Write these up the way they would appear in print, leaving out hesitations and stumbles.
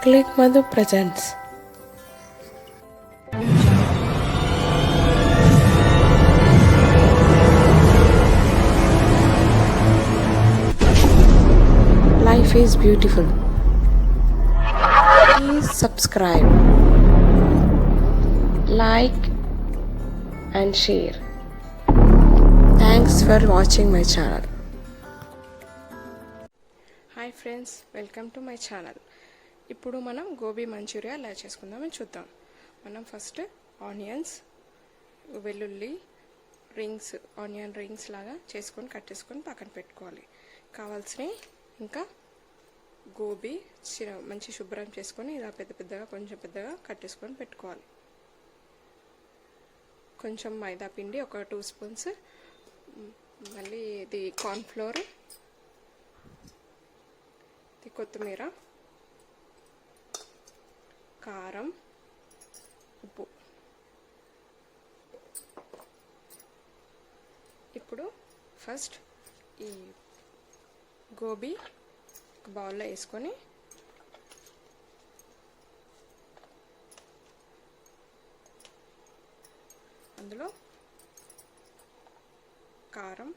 Click Madhu presents. Life is beautiful. Please subscribe, like, and share. Thanks for watching my channel. Hi friends, welcome to my channel. ఇప్పుడు మనం gobi Manchuria ఎలా చేసుకుందామని చూద్దాం. మనం first onions, వెల్లుల్లి rings, onion rings లాగా చేసుకొని కట్టేసుకొని పక్కన పెట్టుకోవాలి. కావాల్సినవి ఇంకా గోబీ మంచి శుభ్రం చేసుకొని ఇలా పెద్ద పెద్దగా కొంచెం పెద్దగా కట్టేసుకొని పెట్టుకోవాలి. కొంచెం మైదా పిండి ఒక 2 స్పూన్స్, మళ్ళీ ఇది కార్న్ఫ్లోర్, కొత్తిమీర, కారం, ఉప్పు. ఇప్పుడు ఫస్ట్ ఈ గోబీ ఒక బౌల్లో వేసుకొని అందులో కారం,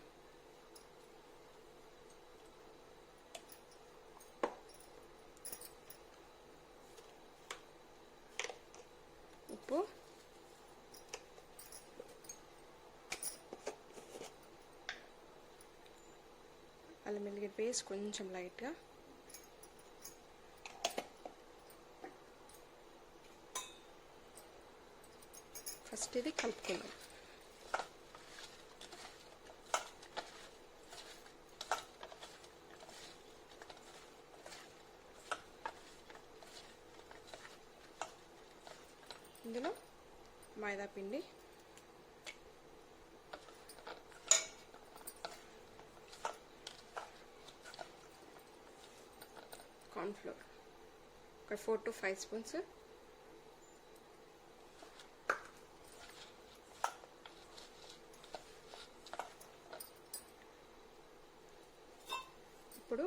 ఉప్పు, అల్లం వెల్లుల్లి పేస్ట్ కొంచెం లైట్గా, ఫస్ట్ ఇది కలుపుకుందాం. ఇందులో మైదా పిండి, కార్న్ఫ్లోర్ ఒక 4 to 5 స్పూన్స్, ఇప్పుడు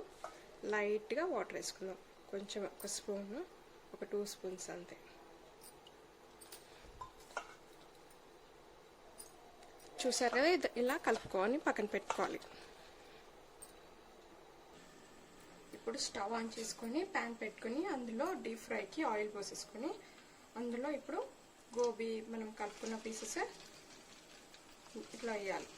లైట్గా వాటర్ వేసుకుందాం. కొంచెం ఒక స్పూన్, ఒక 2 స్పూన్స్ అంతే. చూసారు కదా, ఇలా కలుపుకొని పక్కన పెట్టుకోవాలి. ఇప్పుడు స్టవ్ ఆన్ చేసుకొని ప్యాన్ పెట్టుకొని అందులో డీప్ ఫ్రైకి ఆయిల్ పోసేసుకొని అందులో ఇప్పుడు గోబీ మనం కలుపుకున్న పీసెస్ ఇట్లా వేయాలి.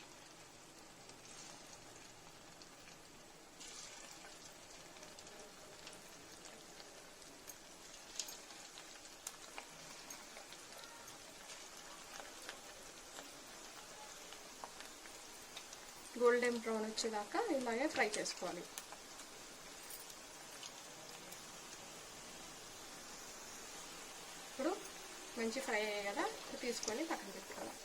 గోల్డెన్ బ్రౌన్ వచ్చేదాకా ఇలాగే ఫ్రై చేసుకోవాలి. ఇప్పుడు మంచి ఫ్రై అయ్యాయి కదా, తీసుకొని పక్కన పెట్టుకోవాలి.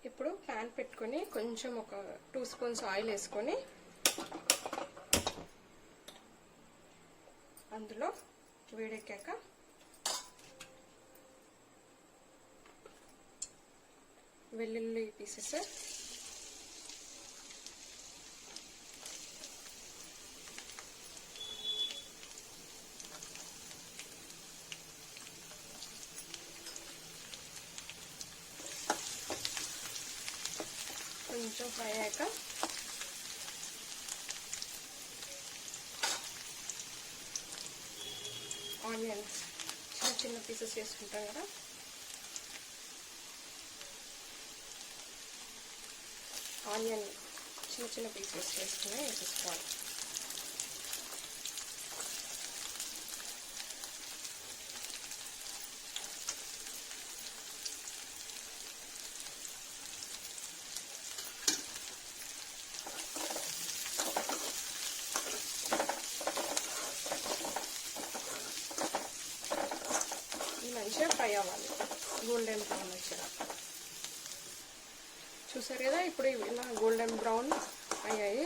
ఇప్పుడు ప్యాన్ పెట్టుకొని కొంచెం ఒక 2 స్పూన్స్ ఆయిల్ వేసుకొని అందులో వేడెక్కాక వెల్లుల్లి పీసెస్, కొంచెం ఫ్రై అయ్యాక ఆనియన్స్ చిన్న చిన్న పీసెస్ చేసుకుంటాం కదా, ఆనియన్ చిన్న చిన్న పీసెస్ చేసుకుని వేసేసుకోవాలి. మంచిగా ఫ్రై అవ్వాలి, గోల్డెన్ బ్రౌన్ వచ్చేదాకా. చూసారు కదా, ఇప్పుడు ఇలా గోల్డెన్ బ్రౌన్ అయ్యాయి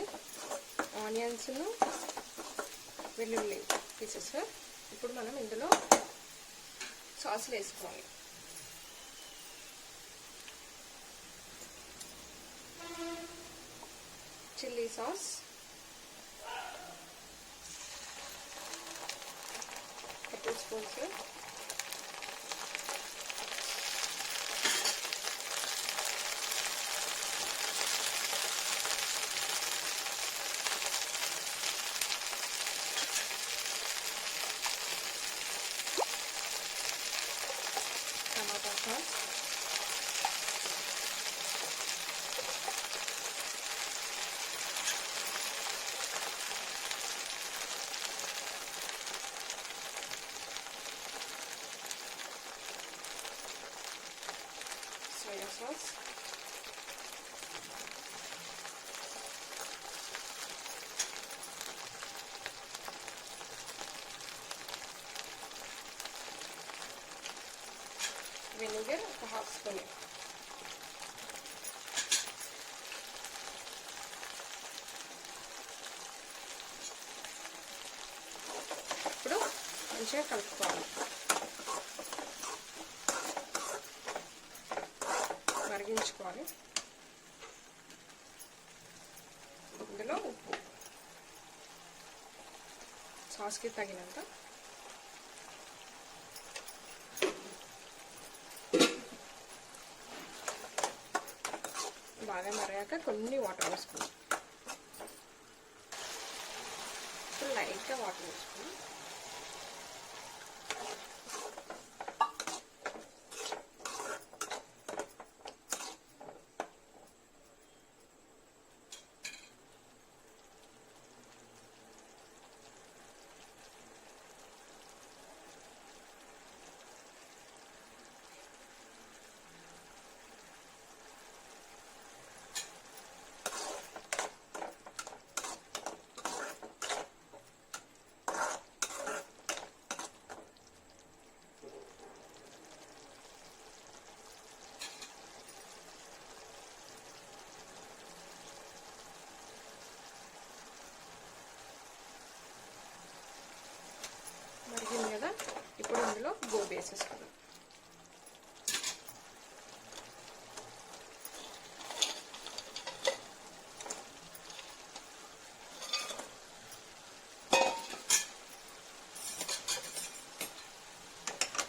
ఆనియన్స్ను వెల్లుల్లి పీసెస్. ఇప్పుడు మనం ఇందులో సాస్లు వేసుకోవాలి. చిల్లీ సాస్, ఒక 2 స్పూన్స్, టమాటా సాస్, సోయా సాస్, వెనిగర్ ఒక 1/2 స్పూన్. ఇప్పుడు మంచిగా కలుపుకోవాలి. మరిగించుకోవాలి. ఇందులో ఉప్పు సాస్కి తగినంత, బాగా మరిగాక కొన్ని వాటర్ వేసుకున్నాం. ఇప్పుడు లైట్గా వాటర్ వేసుకున్నాం. మరిగింది కదా, ఇప్పుడు ఇందులో గోబీ వేసేసుకుందాం.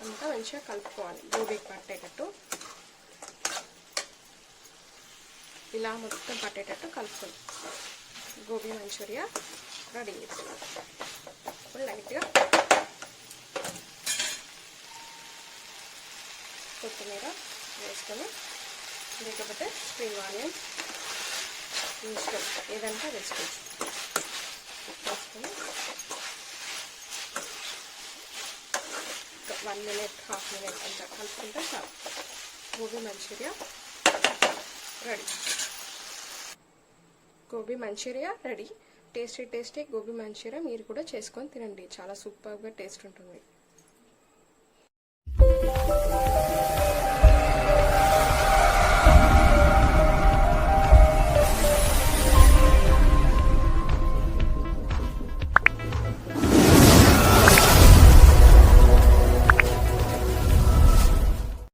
అంతా మంచిగా కలుపుకోవాలి గోబీకి పట్టేటట్టు. ఇలా మొత్తం పట్టేటట్టు కలుపుకోండి. గోబీ మంచూరియా రెడీ చేస్తున్నాం. ఇప్పుడు లైట్గా కొత్తిమీర వేసుకొని, లేకపోతే స్ప్రింగ్ ఆనియన్ ఇష్టం ఏదంటే వేసుకోవచ్చు. వేసుకొని 1 మినిట్ 1/2 మినిట్ అంతా కలుపుకుంటే చాలు. Gobi manchurian ready. Gobi manchurian ready. Tasty gobi manchurian మీరు కూడా చేసుకొని తినండి. చాలా సూపర్గా టేస్ట్ ఉంటుంది.